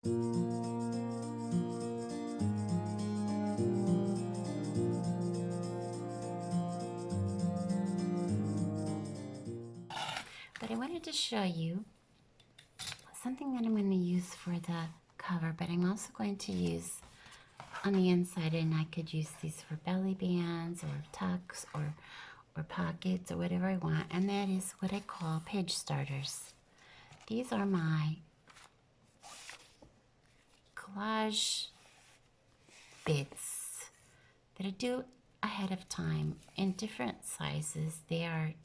But I wanted to show you something that I'm going to use for the cover, but I'm also going to use on the inside, and I could use these for belly bands or tucks or pockets or whatever I want, and that is what I call page starters. These are my collage bits that I do ahead of time in different sizes. I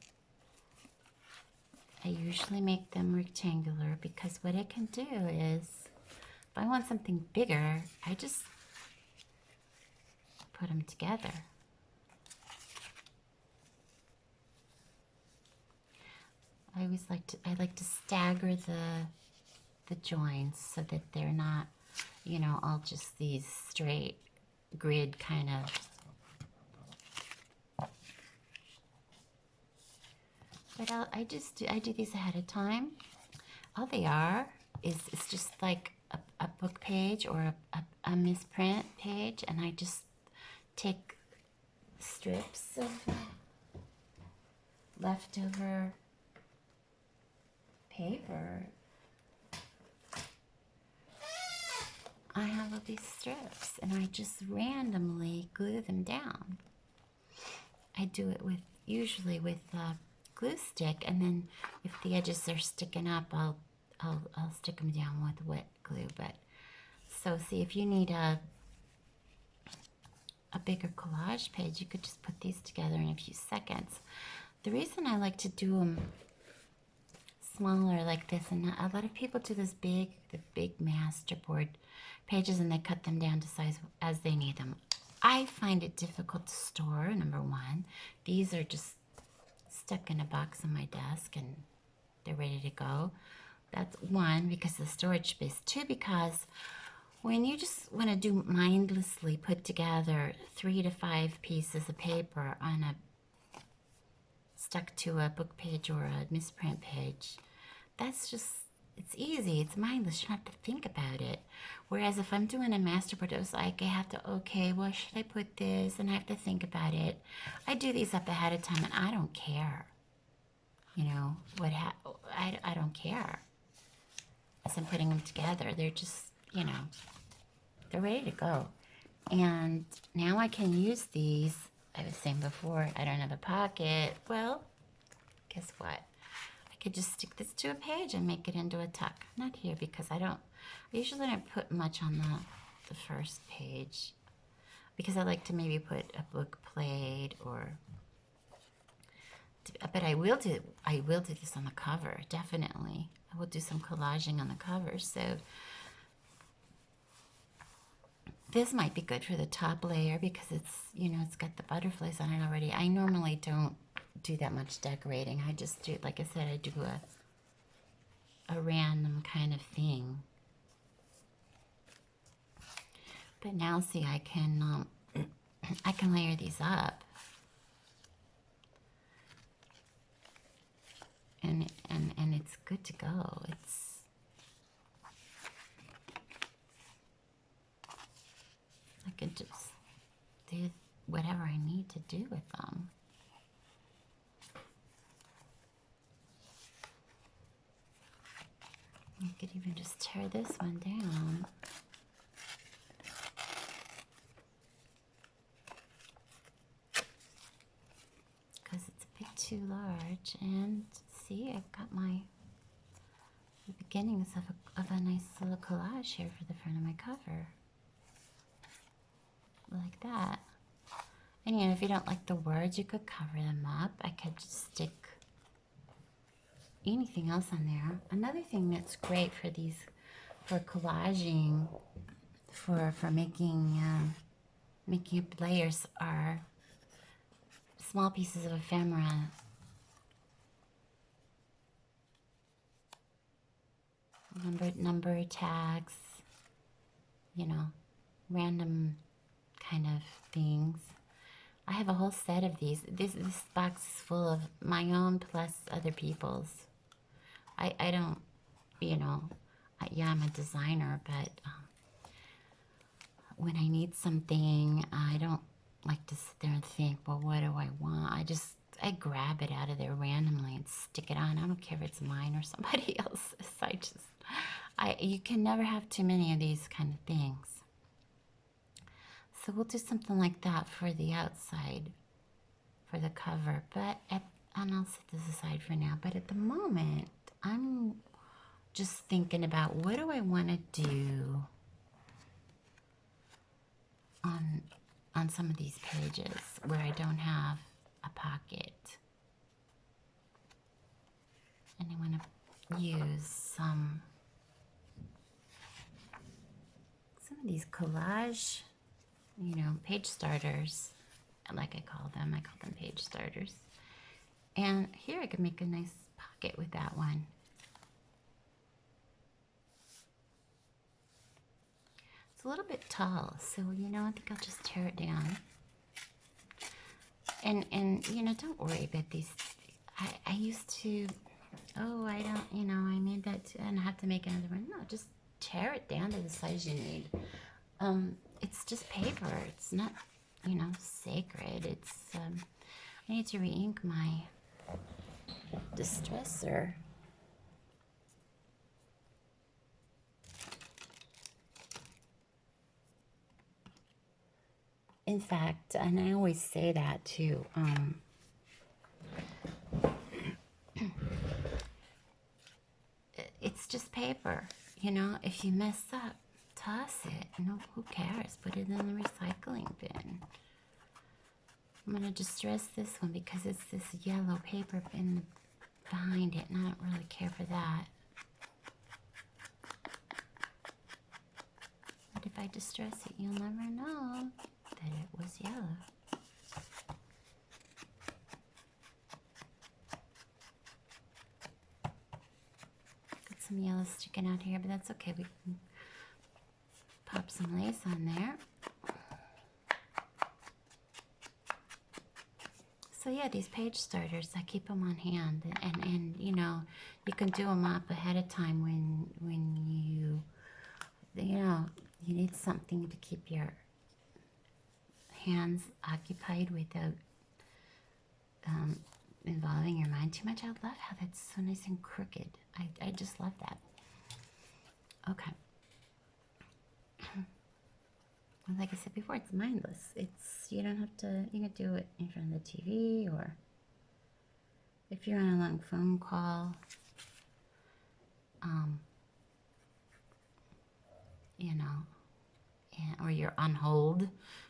usually make them rectangular because what I can do is, if I want something bigger, I just put them together. I like to stagger the joints so that they're not, you know, all just these straight grid kind of. But I do these ahead of time. All they are is it's just like a book page or a misprint page, and I just take strips of leftover paper. I have all these strips and I just randomly glue them down. I do it usually with glue stick, and then if the edges are sticking up, I'll stick them down with wet glue. But so see, if you need a bigger collage page, you could just put these together in a few seconds. The reason I like to do them smaller like this, and a lot of people do the big masterboard pages and they cut them down to size as they need them. I find it difficult to store, number one. These are just stuck in a box on my desk and they're ready to go. That's one, because of the storage space. Two, because when you just want to do mindlessly put together 3 to 5 pieces of paper on stuck to a book page or a misprint page, that's just, it's easy, it's mindless, you don't have to think about it. Whereas if I'm doing a masterboard, it was like I have to, okay, well, should I put this? And I have to think about it. I do these up ahead of time and I don't care. You know, I don't care. As I'm putting them together, they're just, you know, they're ready to go. And now I can use these. I was saying before, I don't have a pocket. Well, guess what? I could just stick this to a page and make it into a tuck. Not here, because I usually don't put much on the first page, because I like to maybe put a book plate or, but I will do this on the cover, definitely. I will do some collaging on the cover. So this might be good for the top layer because it's, you know, it's got the butterflies on it already. I normally don't do that much decorating. I just do, like I said, I do a random kind of thing. But now see, I can layer these up. And it's good to go. I could just do whatever I need to do with them. I could even just tear this one down. Because it's a bit too large. And see, I've got the beginnings of a nice little collage here for the front of my cover. Like that. And you know, if you don't like the words, you could cover them up. I could just stick anything else on there. Another thing that's great for these, for collaging, for making up layers, are small pieces of ephemera. Number tags, you know, random kind of things. I have a whole set of these. This box is full of my own plus other people's. I don't, you know, yeah, I'm a designer, but when I need something, I don't like to sit there and think, well, what do I want? I grab it out of there randomly and stick it on. I don't care if it's mine or somebody else's. You can never have too many of these kind of things. So we'll do something like that for the outside, for the cover. And I'll set this aside for now. But at the moment, I'm just thinking about what do I want to do on some of these pages where I don't have a pocket. And I want to use some of these collage, page starters, like I call them page starters. And here I could make a nice pocket with that one. It's a little bit tall, so I think I'll just tear it down. And don't worry about these. I used to, oh, I don't, I made that and I have to make another one. No, just tear it down to the size you need. It's just paper. It's not, sacred. It's, I need to re-ink my distresser. In fact, and I always say that too, it's just paper, if you mess up, toss it. No, who cares? Put it in the recycling bin. I'm going to distress this one because it's this yellow paper behind it, and I don't really care for that. But if I distress it, you'll never know that it was yellow. Got some yellow sticking out here, but that's okay. We can pop some lace on there. So yeah, these page starters, I keep them on hand, and you can do them up ahead of time when you need something to keep your hands occupied without involving your mind too much. I love how that's so nice and crooked. I just love that. Okay. Like I said before, it's mindless. You don't have to, you can do it in front of the TV, or if you're on a long phone call, or you're on hold,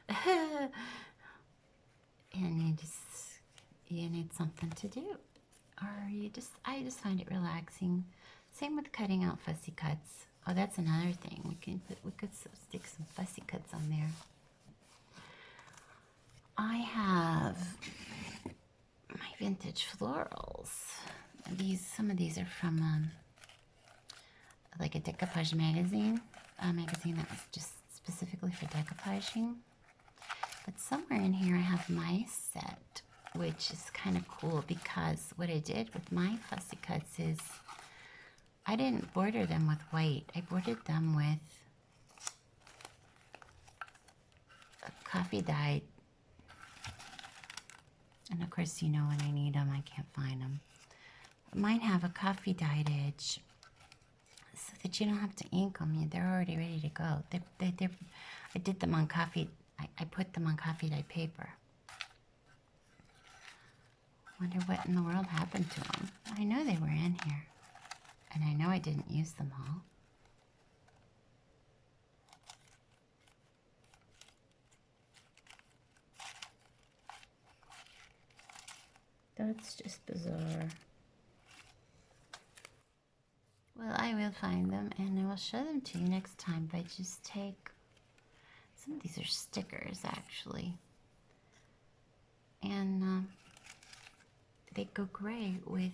and you need something to do, or I just find it relaxing. Same with cutting out fussy cuts. Oh, that's another thing. We could stick some fussy cuts on there. I have my vintage florals. Some of these are from like a decoupage magazine, a magazine that was just specifically for decoupaging. But somewhere in here I have my set, which is kind of cool because what I did with my fussy cuts is I didn't border them with white. I bordered them with a coffee dyed. And of course, when I need them, I can't find them. But mine have a coffee dyed edge so that you don't have to ink them. They're already ready to go. I did them on coffee. I put them on coffee dyed paper. Wonder what in the world happened to them. I know they were in here. And I know I didn't use them all. That's just bizarre. Well, I will find them and I will show them to you next time. But just take, some of these are stickers actually. And they go great with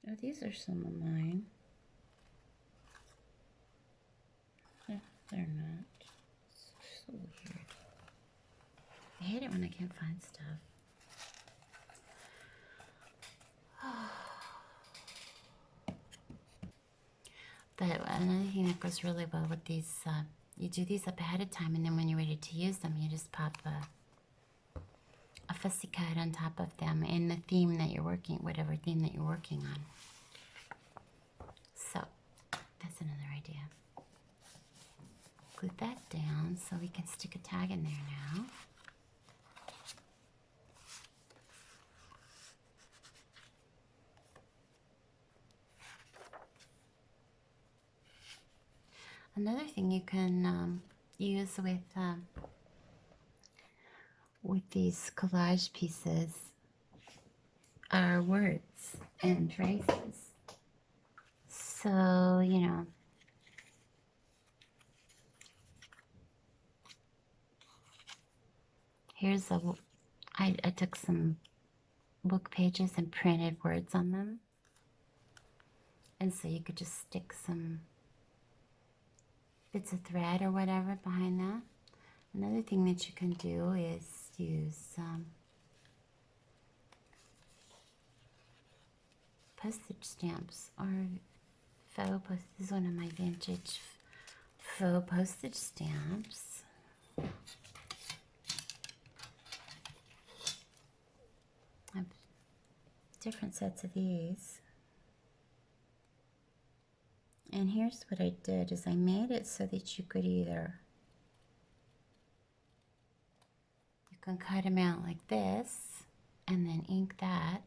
oh, these are some of mine. They're not. So weird. I hate it when I can't find stuff. But another thing that goes really well with these, you do these up ahead of time, and then when you're ready to use them, you just pop a fussy cut on top of them in the theme that you're working, whatever theme that you're working on. So that's another idea. Glue that down so we can stick a tag in there now. Another thing you can use with these collage pieces are words and phrases. So, you know, here's I took some book pages and printed words on them. And so you could just stick some bits of thread or whatever behind that. Another thing that you can do is use postage stamps or faux. This is one of my vintage faux postage stamps. I have different sets of these. And here's what I did is I made it so that you could either, you can cut them out like this and then ink that.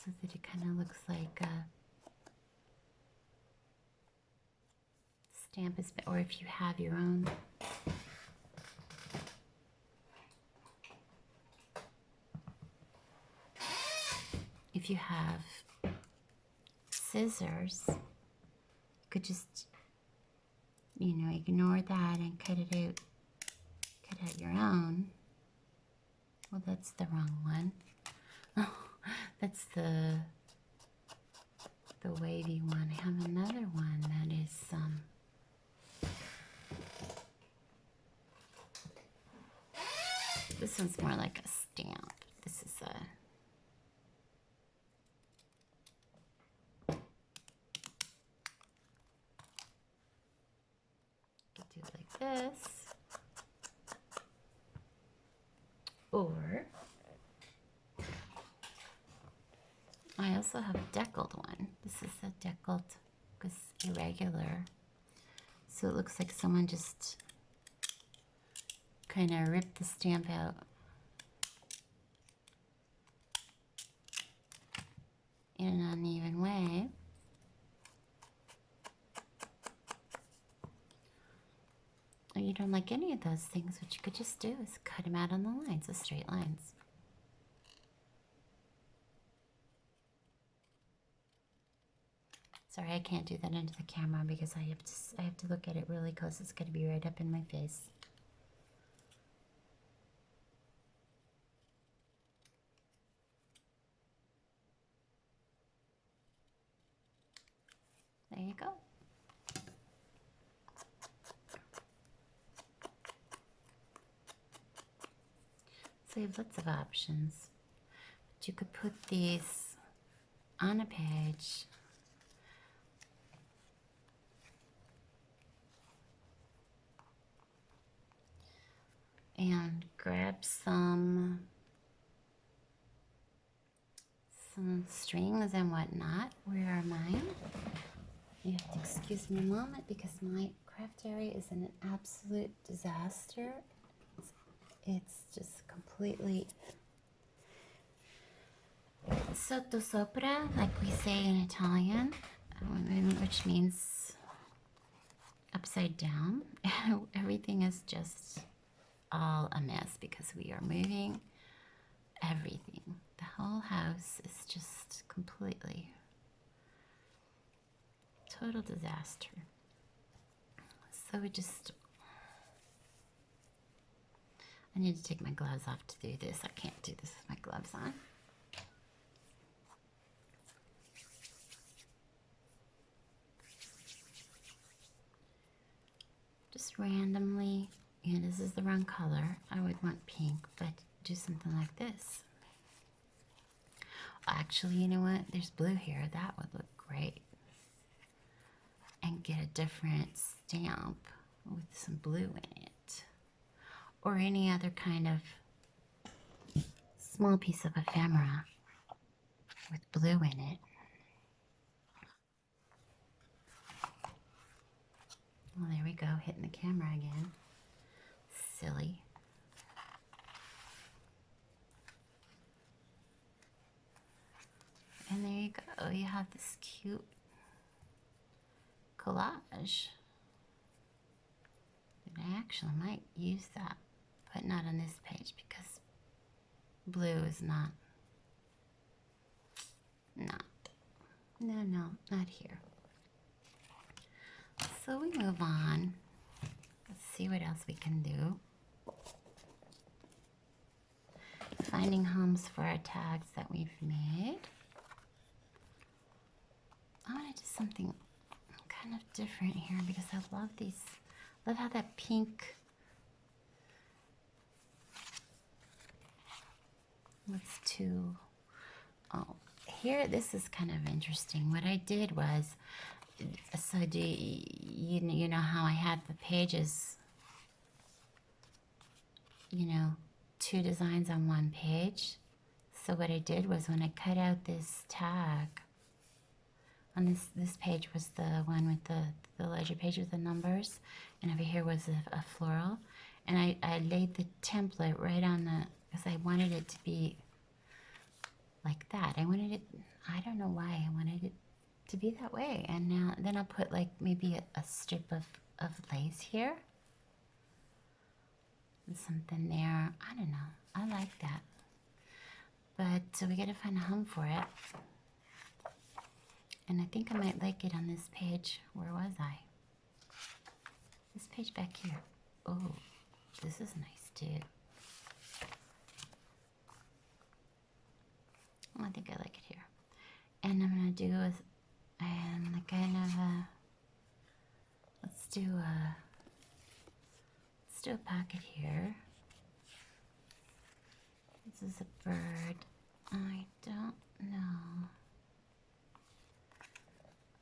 So that it kind of looks like a stamp is, or if you have your own. If you have scissors, you could just, you know, ignore that and cut it out. Cut out your own. Well, that's the wrong one. Oh, that's the wavy one. I have another one that is this one's more like a stamp. This is a do it like this, or I also have a deckled one. This is a deckled, because irregular, so it looks like someone just kind of ripped the stamp out in an uneven way. Or you don't like any of those things, what you could just do is cut them out on the lines, the straight lines. Sorry, I can't do that into the camera because I have to look at it really close. It's going to be right up in my face. There you go. So you have lots of options. But you could put these on a page. And grab some strings and whatnot. Where are mine? You have to excuse me a moment because my craft area is in an absolute disaster. It's just completely sotto sopra, like we say in Italian, which means upside down. Everything is just all a mess because we are moving everything. The whole house is just completely total disaster. So I need to take my gloves off to do this. I can't do this with my gloves on. just randomly, you know, this is the wrong color. I would want pink, but do something like this. Actually, you know what? There's blue here. That would look great. And get a different stamp with some blue in it. Or any other kind of small piece of ephemera with blue in it. Well, there we go, hitting the camera again. Silly. And there you go, you have this cute collage. And I actually might use that, but not on this page because blue is not, no, not here. So we move on. Let's see what else we can do. Finding homes for our tags that we've made. I want to do something kind of different here because I love these. Love how that pink. Let's do. Oh, here this is kind of interesting. What I did was, so do you know how I had the pages? You know, 2 designs on 1 page. So what I did was when I cut out this tag. On this page was the one with the ledger page with the numbers, and over here was a floral, and I laid the template right on the, because I wanted it to be like that. I wanted it, I don't know why I wanted it to be that way. And now then I'll put like maybe a strip of lace here and something there. I don't know, I like that, but so we gotta find a home for it. And I think I might like it on this page. Where was I? This page back here. Oh, this is nice too. Oh, I think I like it here. And I'm gonna do a kind of a, let's do a pocket here. This is a bird. I don't know.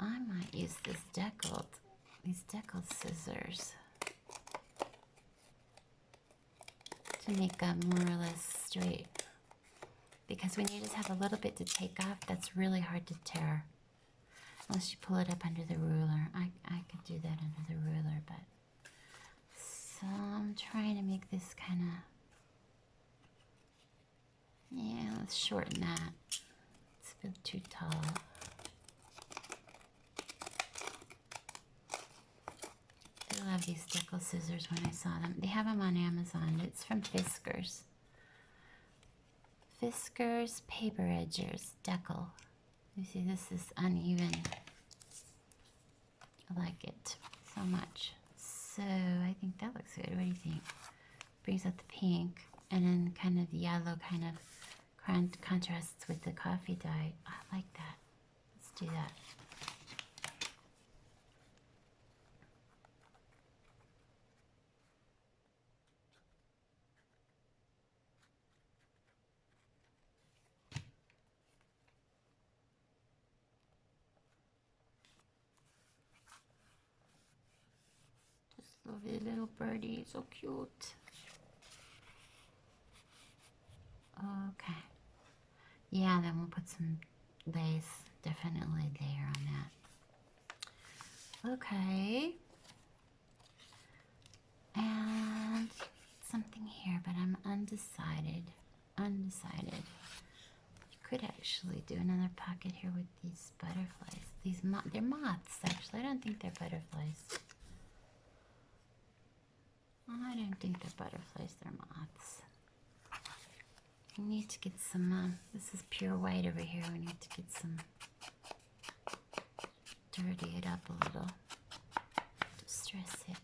I might use these deckled scissors to make a more or less straight. Because when you just have a little bit to take off, that's really hard to tear. Unless you pull it up under the ruler. I could do that under the ruler, but. So I'm trying to make this kind of, yeah, let's shorten that. It's a bit too tall. I love these deckle scissors when I saw them. They have them on Amazon. It's from Fiskars. Fiskars Paper Edgers Deckle. You see, this is uneven. I like it so much. So I think that looks good. What do you think? Brings out the pink and then kind of the yellow kind of contrasts with the coffee dye. I like that. Let's do that. Lovely little birdie, so cute. Okay. Yeah, then we'll put some lace definitely there on that. Okay. And something here, but I'm undecided. You could actually do another pocket here with these butterflies. They're moths, actually. I don't think they're butterflies. I don't think they're butterflies, they're moths. We need to get some, this is pure white over here. We need to get some, dirty it up a little, distress it.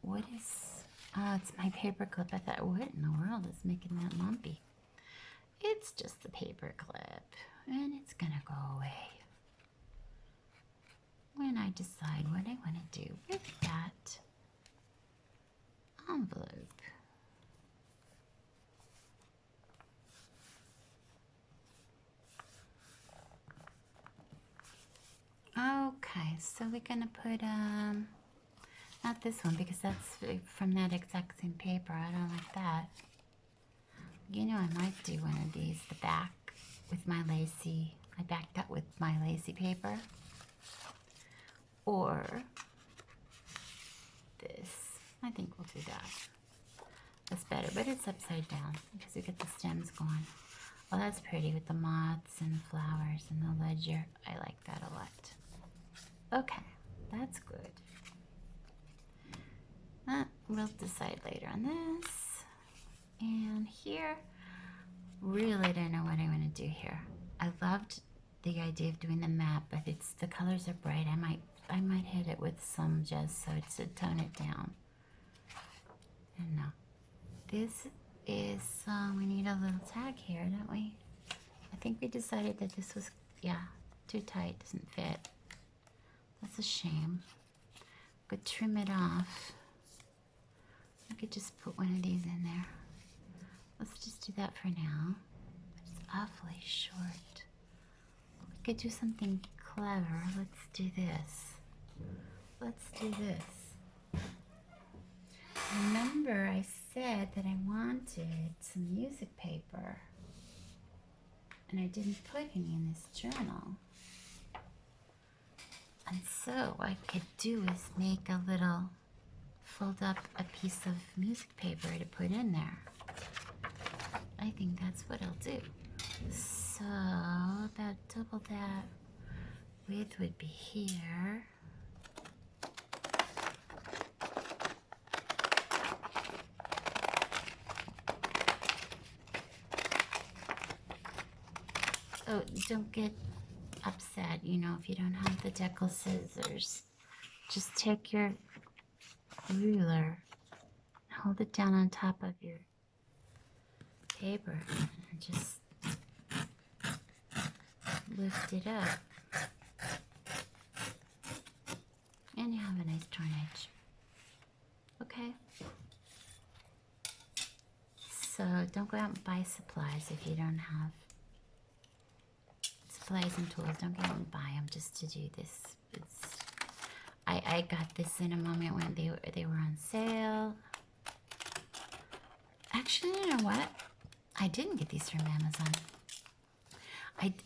what is, oh, it's my paper clip. I thought, what in the world is making that lumpy? It's just the paper clip, and it's gonna go away when I decide what I want to do with that envelope. Okay, so we're gonna put not this one because that's from that exact same paper. I don't like that. You know, I might do one of these, the back with my lacy. I backed that with my lacy paper. Or this. I think we'll do that. That's better, but it's upside down because we get the stems going. Oh, that's pretty with the moths and the flowers and the ledger. I like that a lot. Okay, that's good. We'll decide later on this. And here, really don't know what I want to do here. I loved the idea of doing the map, but it's the colors are bright. I might hit it with some just so to tone it down. And no, this is we need a little tag here, don't we? I think we decided that this was, yeah, too tight, doesn't fit. That's a shame. Could trim it off. I could just put one of these in there. Let's just do that for now. It's awfully short. We could do something clever. Let's do this. Let's do this. Remember I said that I wanted some music paper. And I didn't put any in this journal. And so what I could do is make a little, fold up a piece of music paper to put in there. I think that's what I'll do. So about double that width would be here. Oh, don't get upset, you know, if you don't have the decal scissors. Just take your ruler, hold it down on top of your paper, and just lift it up. And you have a nice torn edge. Okay? So don't go out and buy supplies if you don't have supplies and tools. Don't go out and buy them just to do this. I got this in a moment when they were on sale. Actually, you know what? I didn't get these from Amazon.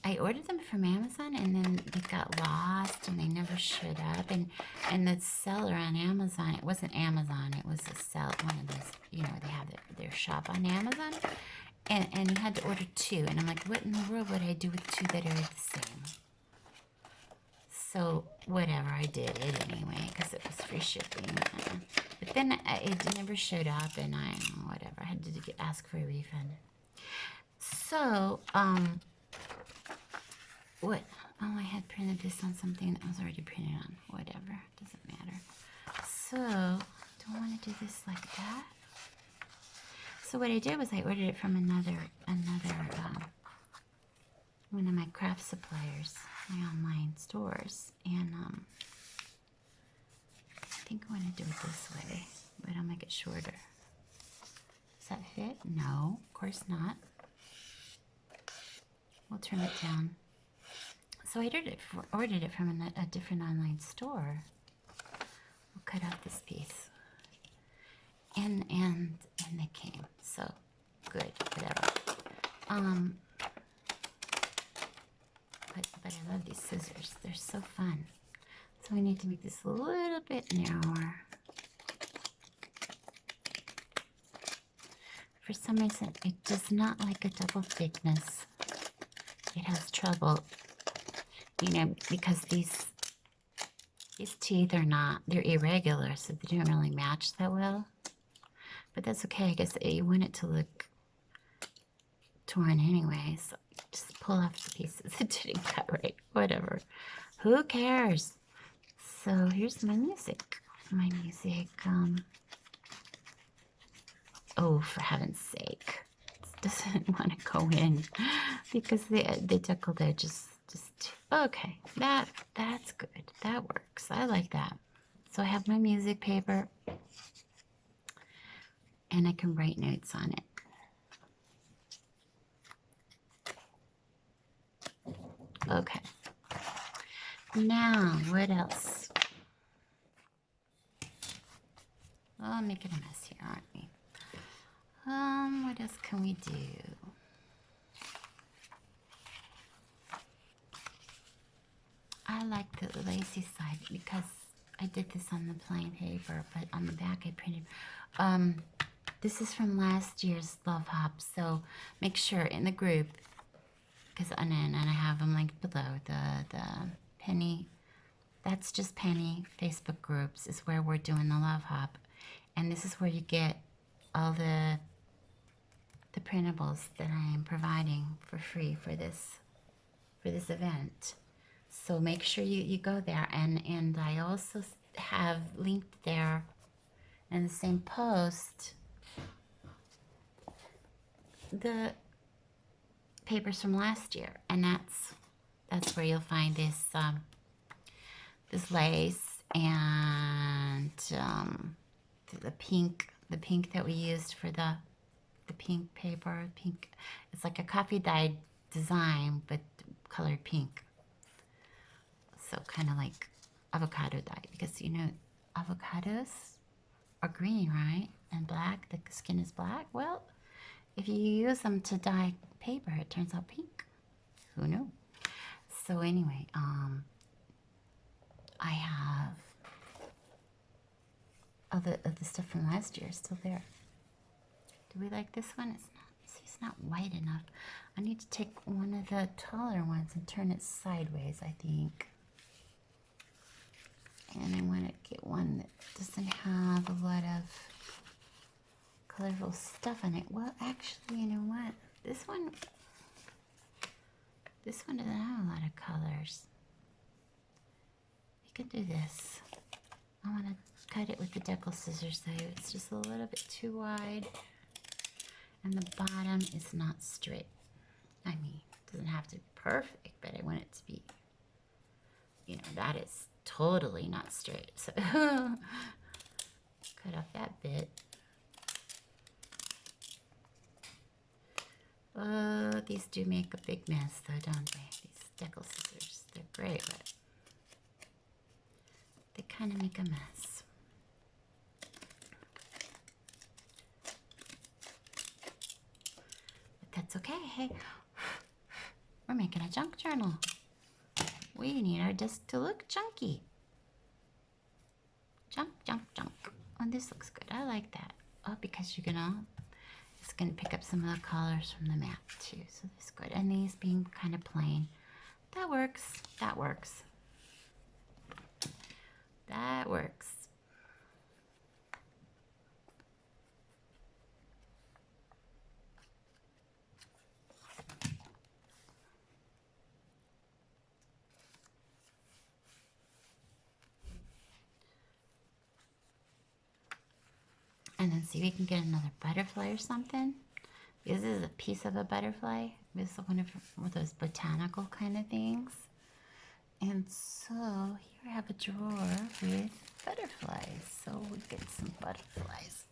I ordered them from Amazon and then they got lost and they never showed up. And the seller on Amazon, it wasn't Amazon, it was one of those, you know, they have their shop on Amazon. And you had to order 2. And I'm like, what in the world would I do with 2 that are the same? So whatever, I did it anyway because it was free shipping. But then it never showed up and whatever. I had to ask for a refund. So, what? Oh, I had printed this on something that was already printed on. Whatever, doesn't matter. So, do I want to do this like that? So what I did was I ordered it from another one of my craft suppliers, my online stores, and I think I want to do it this way, but I'll make it shorter. Does that fit? No, of course not. We'll trim it down. So I ordered it from a different online store. We'll cut out this piece. And they came. So good, whatever. But I love these scissors. They're so fun. So we need to make this a little bit narrower. For some reason, it does not like a double thickness. It has trouble, you know, because these teeth are not, they're irregular, so they don't really match that well. But that's okay, I guess you want it to look torn anyway, so just pull off the pieces that didn't cut right, whatever. Who cares? So here's my music. my music. Oh, for heaven's sake. This doesn't want to go in because the decal there just okay. That's good. That works. I like that. So I have my music paper and I can write notes on it. Okay. Now, what else? Oh, I'm making a mess here, aren't we? What else can we do? I like the lacy side because I did this on the plain paper, but on the back I printed. This is from last year's Love Hop, so make sure in the group, because and I have them linked below. The Penny, That's Just Penny Facebook groups is where we're doing the Love Hop, and this is where you get all the printables that I am providing for free for this event. So make sure you go there, and I also have linked there in the same post the papers from last year, and that's where you'll find this this lace and the pink that we used for the pink paper. Pink, it's like a coffee dyed design but colored pink, so kind of like avocado dye, because you know avocados are green, right? And black, the skin is black. Well, if you use them to dye paper, it turns out pink. Who knew? So anyway, I have all the stuff from last year still there. Do we like this one? It's not. See, it's not white enough. I need to take one of the taller ones and turn it sideways, I think. And I want to get one that doesn't have a lot of colorful stuff on it. Well, actually, you know what? This one doesn't have a lot of colors. We could do this. I want to cut it with the decal scissors though. It's just a little bit too wide. And the bottom is not straight. I mean, it doesn't have to be perfect, but I want it to be, you know, that is totally not straight. So cut off that bit. Oh, these do make a big mess though, don't they? These decal scissors, they're great, but they kind of make a mess. But that's okay. Hey, we're making a junk journal. We need our desk to look chunky. Junk, junk, junk. Oh, this looks good. I like that. Oh, because you're gonna, it's gonna pick up some of the colors from the map too. So this is good. And these being kind of plain, that works. That works. That works. And then see if we can get another butterfly or something. This is a piece of a butterfly. This is one of those botanical kind of things. And so here I have a drawer with butterflies. So we get some butterflies.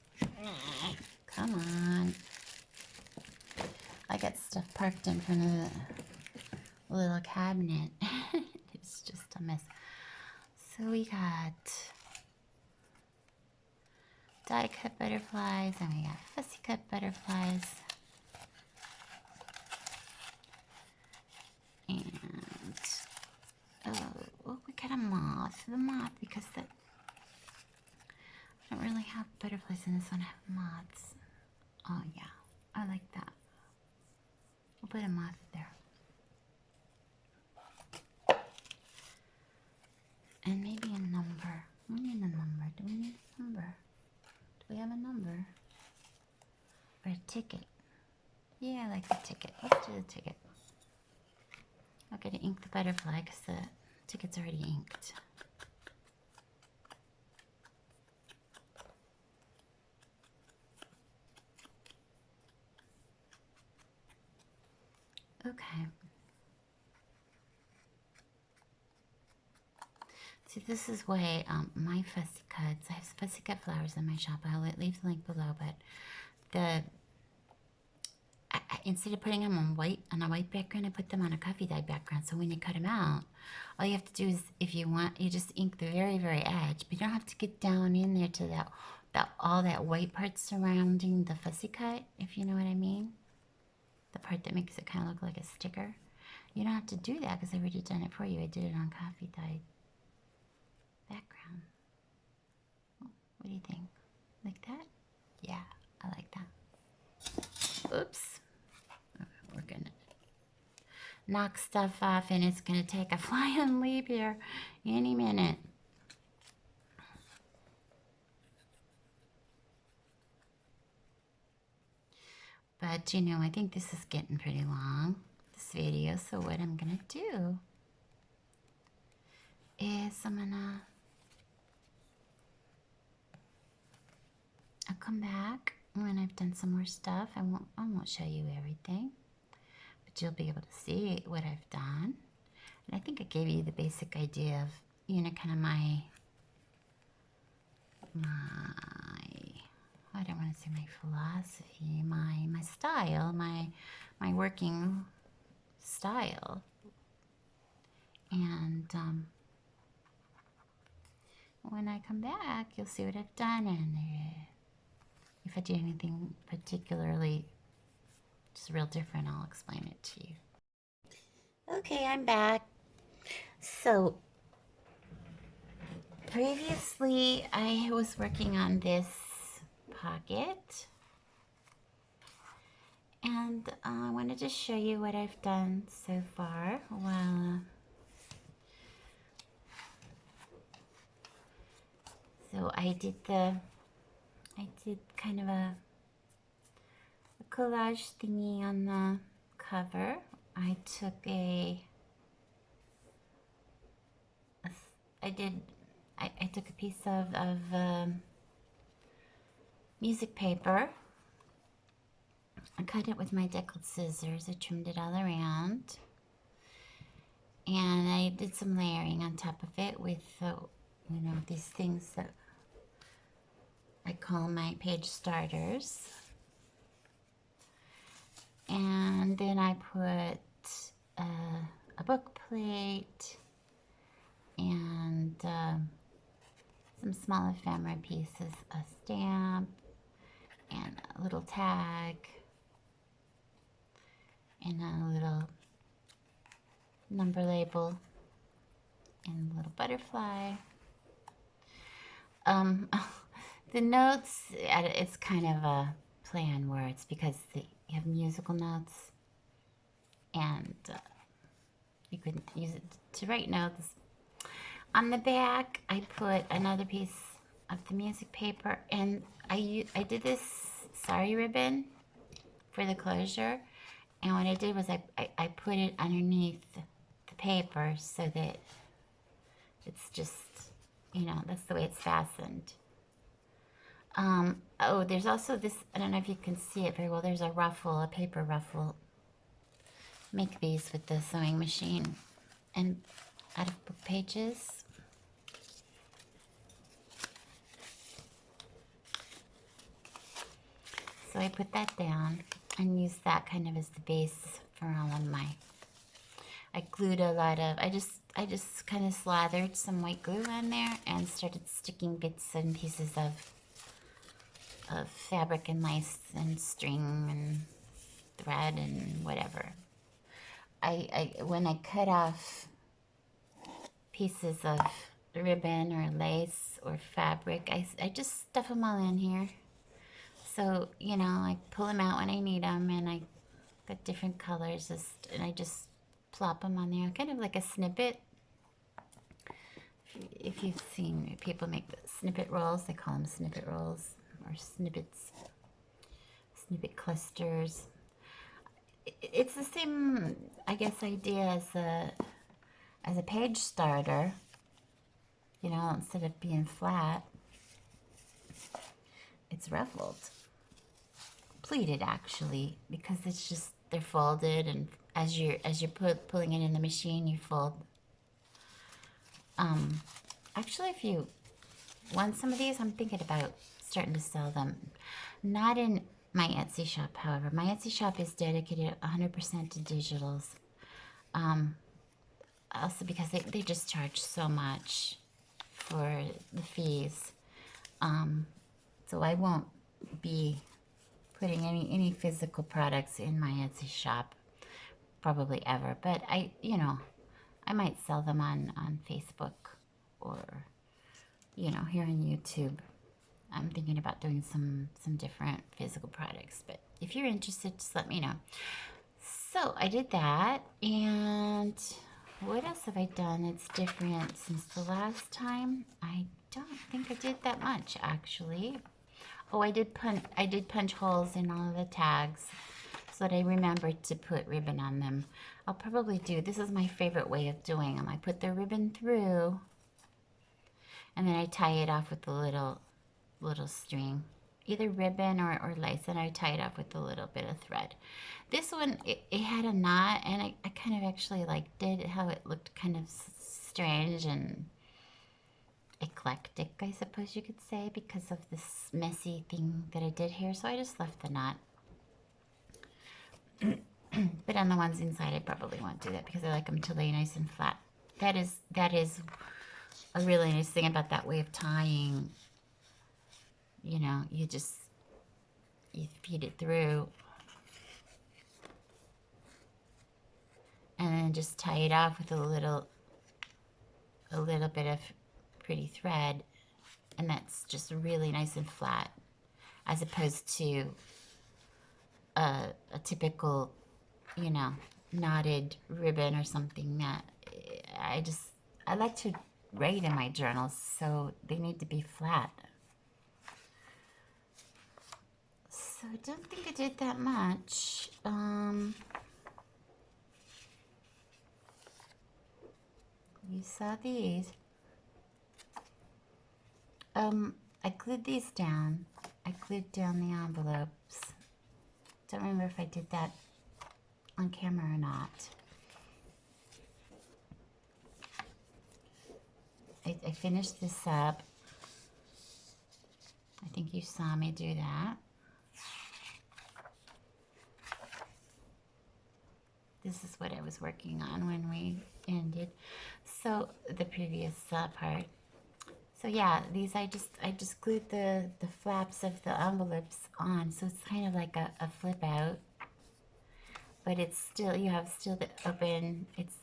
Come on. I got stuff parked in front of the little cabinet. It's just a mess. So we got die cut butterflies, and we got fussy cut butterflies, and oh, we got a moth. The moth, because I don't really have butterflies in this one. I have moths. Oh yeah, I like that. We'll put a moth there. And maybe a number. We need a number. Do we need a number? Do we have a number? Or a ticket? Yeah, I like the ticket. Let's do the ticket. I'm going to ink the butterfly because the ticket's already inked. Okay. See, this is why my fussy cuts, I have fussy cut flowers in my shop. I'll leave the link below, but instead of putting them on a white background, I put them on a coffee dye background. So when you cut them out, all you have to do is, if you want, you just ink the very, very edge, but you don't have to get down in there to all that white part surrounding the fussy cut, if you know what I mean. The part that makes it kind of look like a sticker. You don't have to do that because I've already done it for you. I did it on coffee dye background. What do you think? Like that? Yeah, I like that. Oops. We're gonna knock stuff off and it's gonna take a flying leap here any minute. But you know, I think this is getting pretty long, this video, so what I'm gonna do is I'll come back when I've done some more stuff. I won't show you everything, but you'll be able to see what I've done. And I think I gave you the basic idea of, you know, kind of my I don't want to say my philosophy, my style, my working style. And when I come back, you'll see what I've done, and if I do anything particularly just real different, I'll explain it to you. Okay, I'm back. So previously I was working on this pocket, and I wanted to show you what I've done so far. Well, so I did kind of a collage thingy on the cover. I took I took a piece of music paper. I cut it with my deckled scissors. I trimmed it all around, and I did some layering on top of it with you know, these things that I call my page starters. And then I put a book plate and some small ephemera pieces, a stamp and a little tag and a little number label and a little butterfly. The notes, it's kind of a play on words because you have musical notes, and you could use it to write notes. On the back, I put another piece of the music paper, and I did this sari ribbon for the closure, and what I did was I put it underneath the paper so that it's just, you know, that's the way it's fastened. Oh, there's also this, I don't know if you can see it very well, there's a ruffle, a paper ruffle. Make these with the sewing machine and out of book pages. So I put that down and used that kind of as the base for all of my, I glued a lot of, I just kind of slathered some white glue on there and started sticking bits and pieces of fabric and lace and string and thread and whatever. When I cut off pieces of ribbon or lace or fabric, I just stuff them all in here. So, you know, I pull them out when I need them, and I got different colors, and I just plop them on there, kind of like a snippet. If you've seen people make the snippet rolls, they call them snippet rolls or snippets, snippet clusters. It's the same, I guess, idea as a page starter. You know, instead of being flat, it's ruffled. Pleated, actually, because it's just they're folded, and as you're pulling it in the machine, you fold. Actually, if you want some of these, I'm thinking about starting to sell them. Not in my Etsy shop, however. My Etsy shop is dedicated 100% to digitals. Also because they just charge so much for the fees. So I won't be putting any physical products in my Etsy shop, probably ever. But I might sell them on Facebook or, here on YouTube. I'm thinking about doing some different physical products. But if you're interested, just let me know. So I did that, and what else have I done? It's different since the last time. I don't think I did that much, actually. Oh, I did punch holes in all of the tags so that I remembered to put ribbon on them. I'll probably do, this is my favorite way of doing them. I put the ribbon through, and then I tie it off with a little string, either ribbon or lace, and I tie it off with a little bit of thread. This one, it had a knot, and I kind of actually liked it, how it looked kind of strange and eclectic, I suppose you could say, because of this messy thing that I did here. So I just left the knot. But on the ones inside, I probably won't do that because I like them to lay nice and flat. That is a really nice thing about that way of tying. You feed it through and then just tie it off with a little bit of pretty thread, and that's just really nice and flat, as opposed to a typical, knotted ribbon or something that I like to write in my journals, so they need to be flat. So I don't think I did that much. You saw these. I glued these down. I glued down the envelopes. Don't remember if I did that on camera or not. I finished this up. I think you saw me do that. This is what I was working on when we ended. So the previous part. So yeah, these I just glued the flaps of the envelopes on, so it's kind of like a flip out, but it's still, you have still the open, it's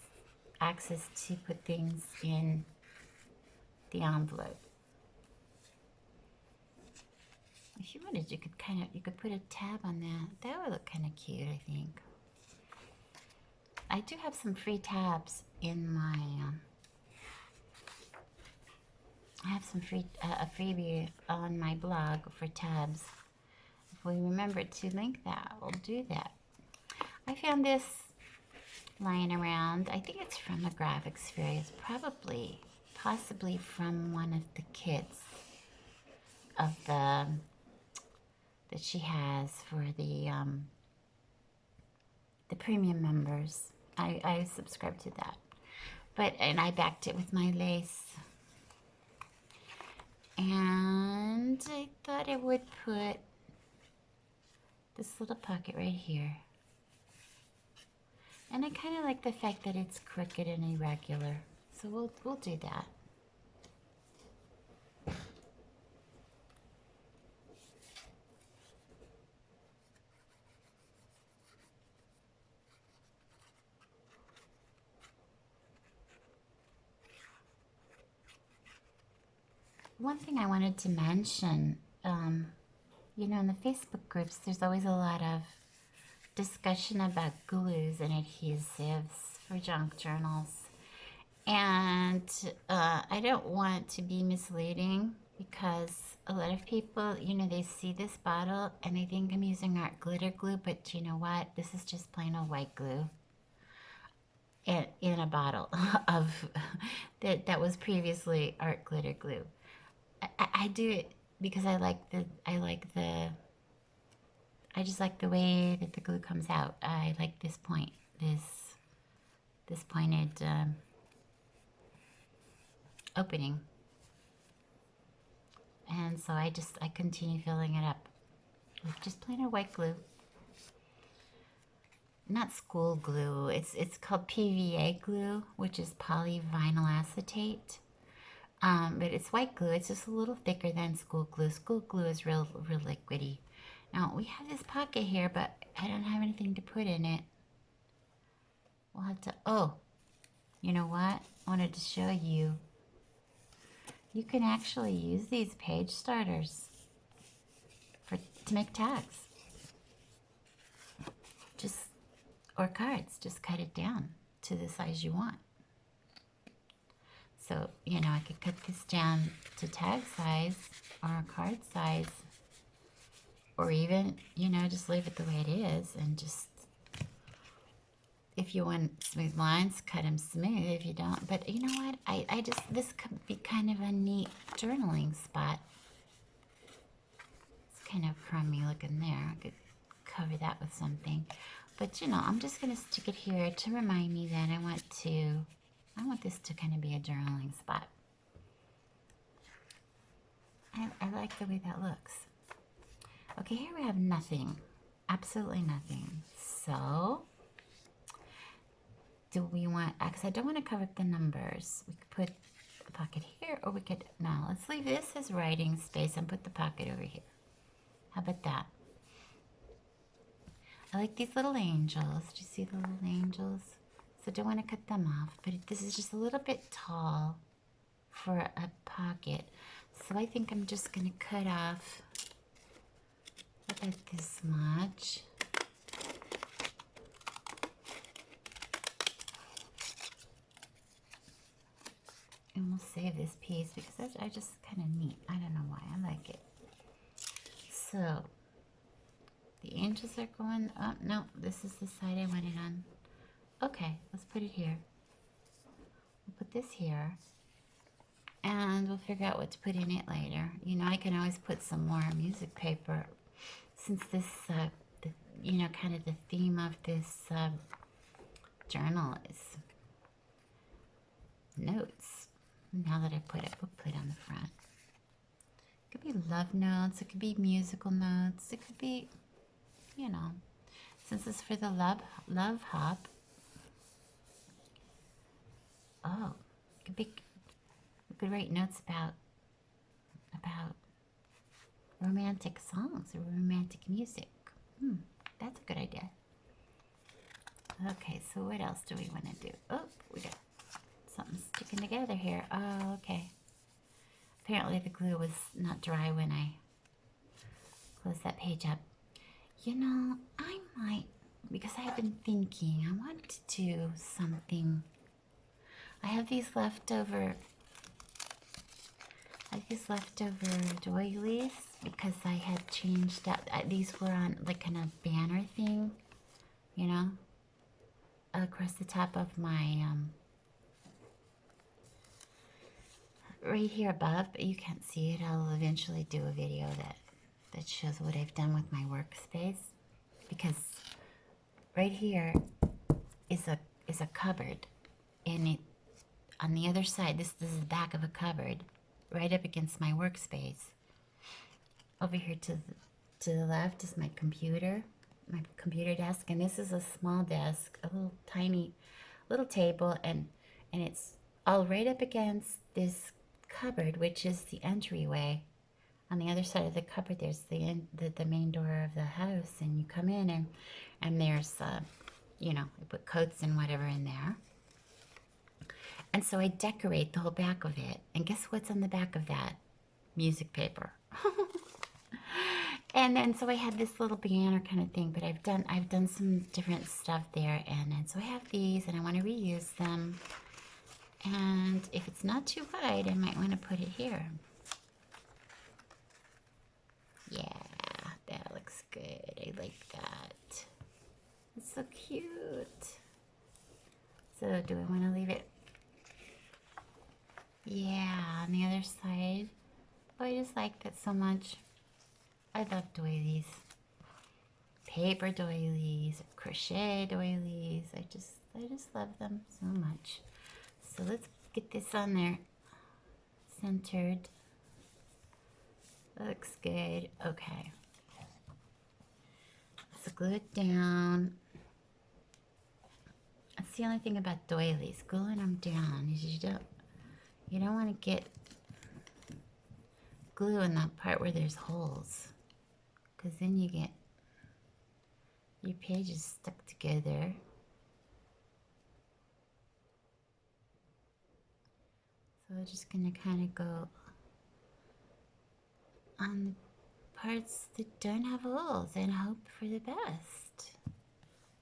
access to put things in the envelope. If you wanted, you could put a tab on that. That would look kind of cute, I think. I do have some free tabs in my, I have some a freebie on my blog for tabs. If we remember to link that, we'll do that. I found this lying around. I think it's from a graphics fair. It's possibly from one of the kits of that she has for the premium members. I subscribe to that. And I backed it with my lace. And I thought I would put this little pocket right here. And I kind of like the fact that it's crooked and irregular. So we'll do that. One thing I wanted to mention, in the Facebook groups, there's always a lot of discussion about glues and adhesives for junk journals. And I don't want to be misleading, because a lot of people, they see this bottle and they think I'm using art glitter glue, but you know what? This is just plain old white glue in a bottle of that was previously art glitter glue. I do it because I like the I just like the way that the glue comes out. I like this point, this pointed opening. And so I continue filling it up with just plain old white glue. Not school glue, it's called PVA glue, which is polyvinyl acetate. But it's white glue. It's just a little thicker than school glue. School glue is real liquidy. Now we have this pocket here, but I don't have anything to put in it. We'll have to, oh, you know what? I wanted to show you. You can actually use these page starters to make tags. Or cards. Just cut it down to the size you want. So, you know, I could cut this down to tag size or card size, or even, you know, just leave it the way it is, and just, if you want smooth lines, cut them smooth. If you don't, but you know what, I just, this could be kind of a neat journaling spot. It's kind of crummy looking there. I could cover that with something, but you know, I'm just going to stick it here to remind me that I want this to kind of be a journaling spot. I like the way that looks. Okay, here we have nothing. Absolutely nothing. So, do we want, because I don't want to cover up the numbers. We could put the pocket here, or we could, no, let's leave this as writing space and put the pocket over here. How about that? I like these little angels. Do you see the little angels? So don't want to cut them off, but this is just a little bit tall for a pocket. So I think I'm just going to cut off about this much. And we'll save this piece because I just kind of neat. I don't know why. I like it. So the angels are going up. No, this is the side I want it on. Okay, let's put it here. We'll put this here, and we'll figure out what to put in it later. You know, I can always put some more music paper, since this, you know, kind of the theme of this journal is notes. Now that I put a bookplate on the front, it could be love notes. It could be musical notes. It could be, you know, since it's for the love hop. Oh, it could be, we could write notes about romantic songs or romantic music. That's a good idea. Okay, so what else do we want to do? Oh, we got something sticking together here. Oh, okay. Apparently the glue was not dry when I closed that page up. You know, I might, because I have been thinking, I want to do something. I have these leftover doilies because I had changed out. These were on like kind of banner thing, you know, across the top of my, right here above, but you can't see it. I'll eventually do a video that shows what I've done with my workspace, because right here is a cupboard, and it, on the other side, this is the back of a cupboard, right up against my workspace. Over here to the left is my computer desk, and this is a small desk, a little tiny little table, and it's all right up against this cupboard, which is the entryway. On the other side of the cupboard, there's the main door of the house, and you come in, and there's you know, I put coats and whatever in there. And so I decorate the whole back of it. And guess what's on the back of that? Music paper. And then so I had this little banner kind of thing, but I've done some different stuff there, and so I have these, and I want to reuse them. And if it's not too wide, I might want to put it here. Yeah, that looks good. I like that. It's so cute. So do I want to leave it? Yeah, on the other side. Oh, I just like that so much. I love doilies. paper doilies, crochet doilies. I just love them so much. So let's get this on there, centered. Looks good. Okay. Let's glue it down. That's the only thing about doilies. Gluing them down is you don't want to get glue in that part where there's holes, because then you get your pages stuck together. So we're just gonna kind of go on the parts that don't have holes and hope for the best.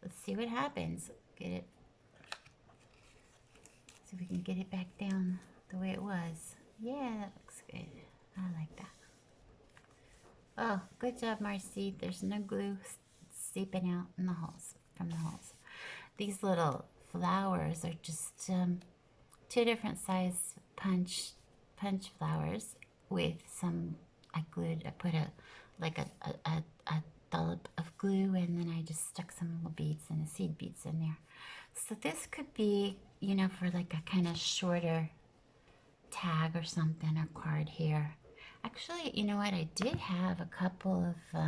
Let's see what happens. Get it, so we can get it back down the way it was. Yeah, that looks good. I like that. Oh, good job, Marcy. There's no glue seeping out in the holes, from the holes. These little flowers are just 2 different size punch flowers with some, I put a dollop of glue, and then I just stuck some little beads and seed beads in there. So this could be, you know, for like a kind of shorter tag or something, or card here. Actually, you know what? I did have a couple of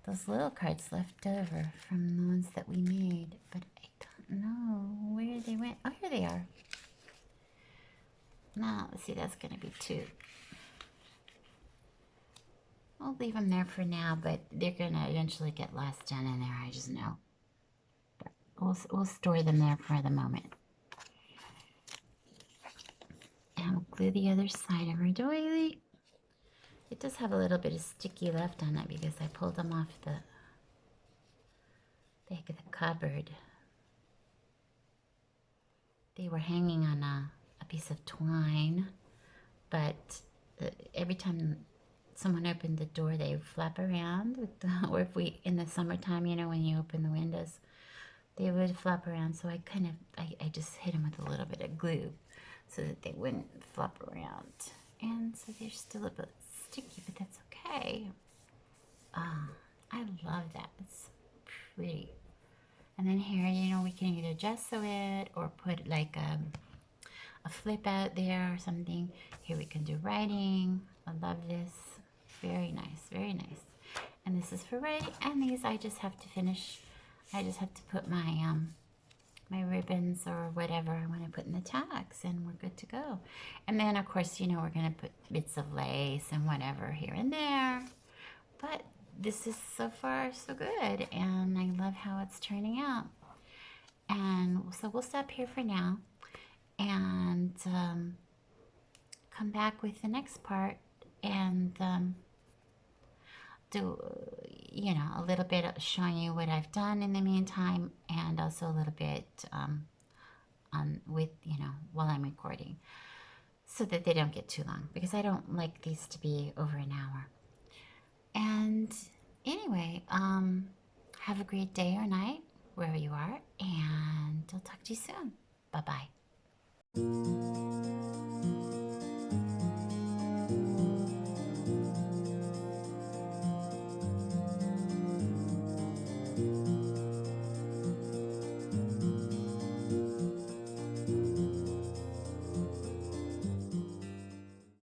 those little cards left over from the ones that we made, but I don't know where they went. Oh, here they are. Now, let's see, that's going to be 2. I'll leave them there for now, but they're going to eventually get lost down in there, I just know. But we'll store them there for the moment. And we'll glue the other side of our doily. It does have a little bit of sticky left on it because I pulled them off the back of the cupboard. They were hanging on a piece of twine, but every time someone opened the door, they would flap around with the, or if we, in the summertime, you know, when you open the windows, they would flap around. So I just hit them with a little bit of glue so that they wouldn't flop around. And so they're still a bit sticky, but that's okay. I love that. It's pretty. And then here, you know, we can either gesso it or put like a flip out there or something. Here we can do writing. I love this. Very nice, very nice. And this is for writing. And these I just have to finish. I just have to put my my ribbons or whatever I want to put in the tags, and we're good to go. And then of course, you know, we're going to put bits of lace and whatever here and there. But this is so far so good, and I love how it's turning out. And so we'll stop here for now and come back with the next part and do, you know, a little bit of showing you what I've done in the meantime, and also a little bit with, you know, while I'm recording, so that they don't get too long, because I don't like these to be over an hour. And anyway, have a great day or night wherever you are, and I'll talk to you soon. Bye-bye.